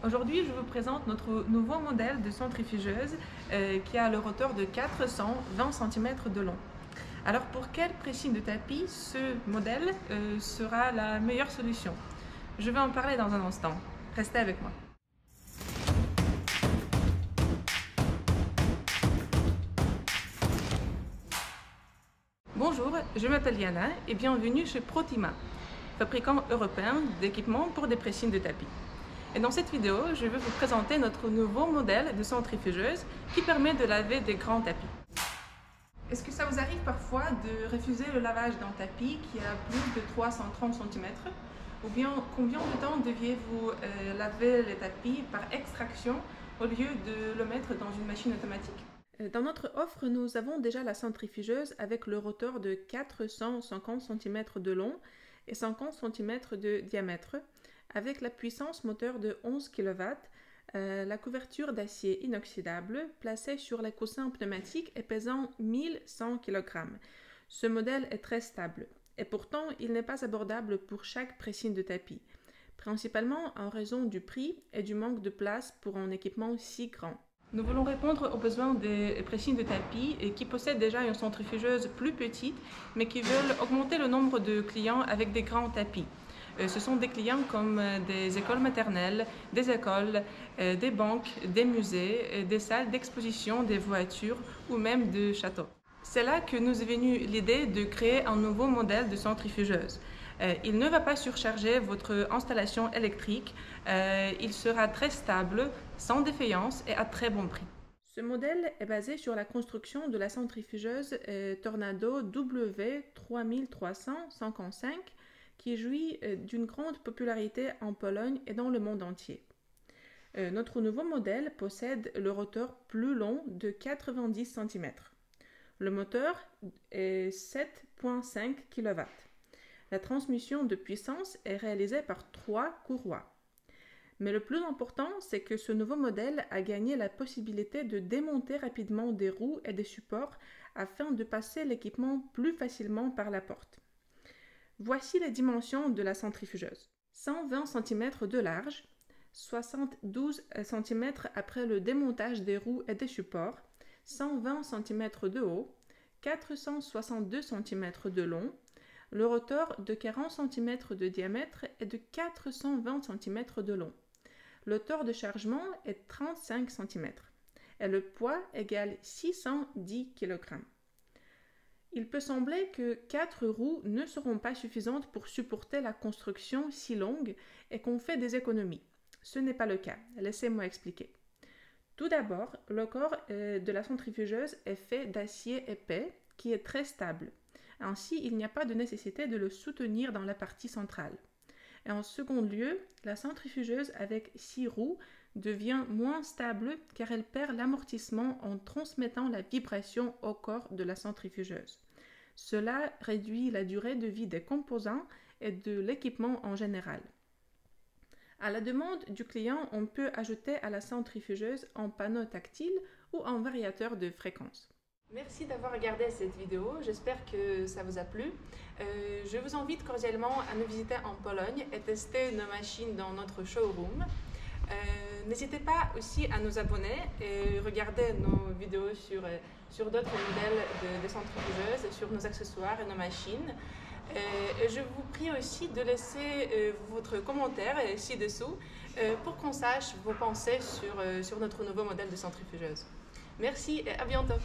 Aujourd'hui, je vous présente notre nouveau modèle de centrifugeuse qui a le rotor de 420 cm de long. Alors pour quelle pressing de tapis ce modèle sera la meilleure solution? Je vais en parler dans un instant. Restez avec moi. Bonjour, je m'appelle Yana et bienvenue chez Protima, fabricant européen d'équipements pour des pressings de tapis. Et dans cette vidéo, je vais vous présenter notre nouveau modèle de centrifugeuse qui permet de laver des grands tapis. Est-ce que ça vous arrive parfois de refuser le lavage d'un tapis qui a plus de 330 cm? Ou bien combien de temps deviez-vous laver les tapis par extraction au lieu de le mettre dans une machine automatique? Dans notre offre, nous avons déjà la centrifugeuse avec le rotor de 450 cm de long et 50 cm de diamètre, avec la puissance moteur de 11 kW, la couverture d'acier inoxydable placée sur les coussins pneumatiques et pesant 1100 kg. Ce modèle est très stable et pourtant il n'est pas abordable pour chaque pressing de tapis, principalement en raison du prix et du manque de place pour un équipement si grand. Nous voulons répondre aux besoins des pressings de tapis qui possèdent déjà une centrifugeuse plus petite, mais qui veulent augmenter le nombre de clients avec des grands tapis. Ce sont des clients comme des écoles maternelles, des écoles, des banques, des musées, des salles d'exposition, des voitures ou même des châteaux. C'est là que nous est venue l'idée de créer un nouveau modèle de centrifugeuse. Il ne va pas surcharger votre installation électrique, il sera très stable, sans défaillance et à très bon prix. Ce modèle est basé sur la construction de la centrifugeuse Tornado W3355 qui jouit d'une grande popularité en Pologne et dans le monde entier. Notre nouveau modèle possède le rotor plus long de 90 cm. Le moteur est 7,5 kW. La transmission de puissance est réalisée par 3 courroies. Mais le plus important, c'est que ce nouveau modèle a gagné la possibilité de démonter rapidement des roues et des supports afin de passer l'équipement plus facilement par la porte. Voici les dimensions de la centrifugeuse. 120 cm de large, 72 cm après le démontage des roues et des supports, 120 cm de haut, 462 cm de long, le rotor de 40 cm de diamètre et de 420 cm de long. Le tore de chargement est 35 cm et le poids égale 610 kg. Il peut sembler que 4 roues ne seront pas suffisantes pour supporter la construction si longue et qu'on fait des économies. Ce n'est pas le cas, laissez-moi expliquer. Tout d'abord, le corps de la centrifugeuse est fait d'acier épais qui est très stable. Ainsi, il n'y a pas de nécessité de le soutenir dans la partie centrale. Et en second lieu, la centrifugeuse avec 6 roues devient moins stable car elle perd l'amortissement en transmettant la vibration au corps de la centrifugeuse. Cela réduit la durée de vie des composants et de l'équipement en général. À la demande du client, on peut ajouter à la centrifugeuse un panneau tactile ou un variateur de fréquence. Merci d'avoir regardé cette vidéo, j'espère que ça vous a plu. Je vous invite cordialement à nous visiter en Pologne et tester nos machines dans notre showroom. N'hésitez pas aussi à nous abonner et regarder nos vidéos sur d'autres modèles de centrifugeuses, sur nos accessoires et nos machines. Et je vous prie aussi de laisser votre commentaire ci-dessous pour qu'on sache vos pensées sur notre nouveau modèle de centrifugeuse. Merci et à bientôt!